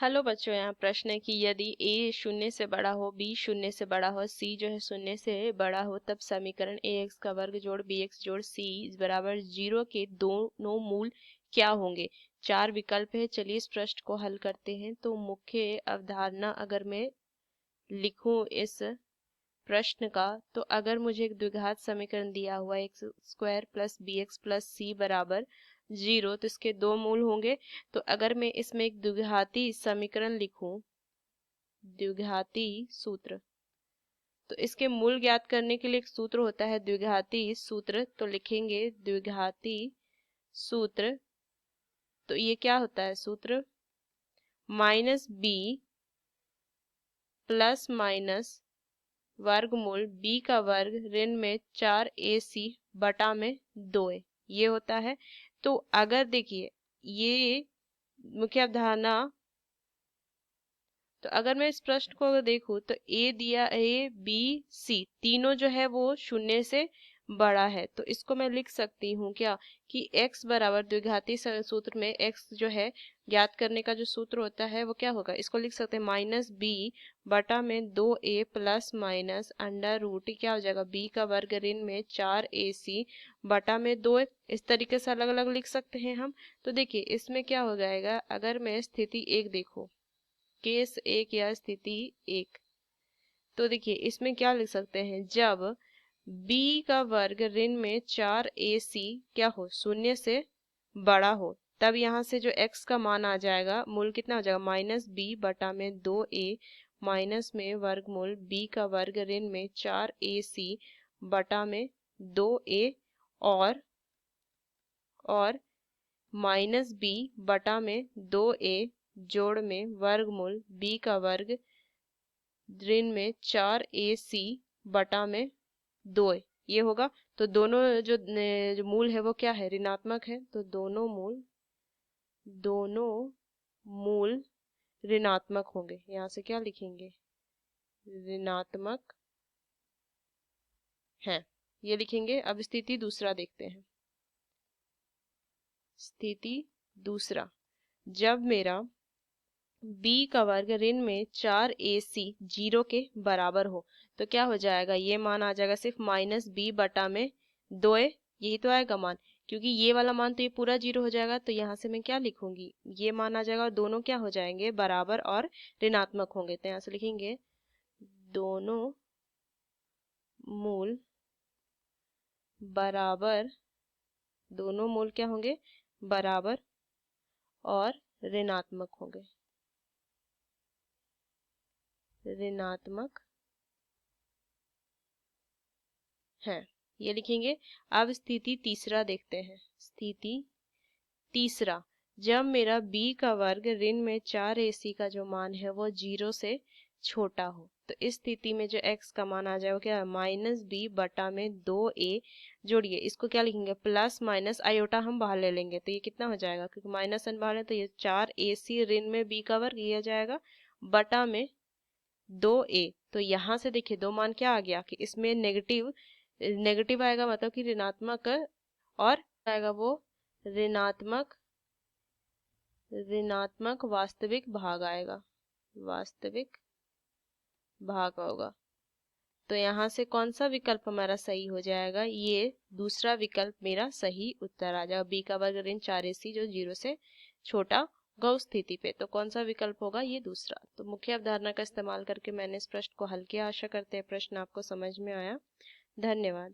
Hello बच्चों, यहाँ प्रश्न है कि यदि a शून्य से बड़ा हो, b शून्य से बड़ा हो, c जो है शून्य से बड़ा हो, तब समीकरण ax का वर्ग जोड़ bx जोड़ c बराबर 0 के दोनों मूल क्या होंगे। चार विकल्प है। चलिए इस प्रश्न को हल करते हैं। तो मुख्य अवधारणा अगर मैं लिखूं इस प्रश्न का, तो अगर मुझे एक द्विघात समीकरण दिया हुआ x square plus b x plus c बराबर 0, तो इसके दो मूल होंगे। तो अगर मैं इसमें एक द्विघाती समीकरण लिखूं, द्विघाती सूत्र, तो इसके मूल ज्ञात करने के लिए एक सूत्र होता है द्विघाती सूत्र। तो लिखेंगे द्विघाती सूत्र। तो ये क्या होता है सूत्र? माइनस बी प्लस माइनस वर्गमूल b का वर्ग ऋण में 4ac बटा में 2a, ये होता है। तो अगर देखिए ये मुख्य अवधारणा, तो अगर मैं इस प्रश्न को अगर देखूं तो a दिया, a b c तीनों जो है वो शून्य से बड़ा है। तो इसको मैं लिख सकती हूँ क्या कि x बराबर द्विघाती सूत्र में x जो है ज्ञात करने का जो सूत्र होता है वो क्या होगा, इसको लिख सकते हैं माइनस b बटा में 2a plus minus under root क्या हो जाएगा b का वर्ग ऋण में 4ac बटा में 2a। इस तरीके से अलग अलग लिख सकते हैं हम। तो देखिए इसमें क्या हो जाएगा, अगर मैं स्थिति एक देखूं, केस एक या स्थिति एक, तो देखिए इसमें क्या लिख सकते हैं, जब b का वर्ग ऋण में 4ac क्या हो, शून्य से बड़ा हो, तब यहाँ से जो x का मान आ जाएगा, मूल कितना हो जाएगा माइनस b बटा में 2a माइनस में वर्गमूल b का वर्ग ऋण में 4ac बटा में 2a और माइनस b बटा में 2a जोड़ में वर्गमूल b का वर्ग ऋण में 4ac बटा में 2a, ये होगा। तो दोनों जो मूल है वो क्या है, ऋणात्मक है। तो दोनों मूल ऋणात्मक होंगे। यहाँ से क्या लिखेंगे, ऋणात्मक है, ये लिखेंगे। अब स्थिति दूसरा देखते हैं। स्थिति दूसरा, जब मेरा b का वर्ग ऋण में 4ac 0 के बराबर हो, तो क्या हो जाएगा, ये मान आ जाएगा सिर्फ माइनस b बटा में 2a, यही तो आएगा मान, क्योंकि ये वाला मान तो ये पूरा 0 हो जाएगा। तो यहाँ से मैं क्या लिखूंगी, ये मान आ जाएगा और दोनों क्या हो जाएंगे, बराबर और ऋणात्मक होंगे। तो यहाँ से लिखेंगे दोनों मूल बराबर, दोनों मूल क्या होंगे, बराबर और ऋणात्मक होंगे, ऋणात्मक है, ये लिखेंगे। अब स्थिति तीसरा देखते हैं। स्थिति तीसरा, जब मेरा b का वर्ग ऋण में 4ac का जो मान है वो 0 से छोटा हो, तो इस स्थिति में जो x का मान आ जाएगा क्या, माइनस b बटा में 2a, जोड़िए इसको क्या लिखेंगे, प्लस माइनस आयोटा हम बाहर ले लेंगे, तो ये कितना हो जाएगा, क्योंकि माइनस n बाहर है तो ये 4ac ऋण में b का वर्ग ये आ जाएगा बटा में 2a। तो यहाँ से देखिए दो मान क्या आ गया कि इसमें नेगेटिव आएगा, मतलब कि ऋणात्मक, और आएगा वो ऋणात्मक वास्तविक भाग आएगा, वास्तविक भाग होगा। तो यहाँ से कौन सा विकल्प हमारा सही हो जाएगा, ये दूसरा विकल्प मेरा सही उत्तर आ जाएगा। b का वर्ग ऋण 4ac जो 0 से छोटा होगा उस स्थिति पे, तो कौन सा विकल्प होगा, ये दूसरा। तो मुख्य अवधारणा का इस्तेमाल करके मैंने इस प्रश्न को हल किया। आशा करते हैं प्रश्न आपको समझ में आया। धन्यवाद।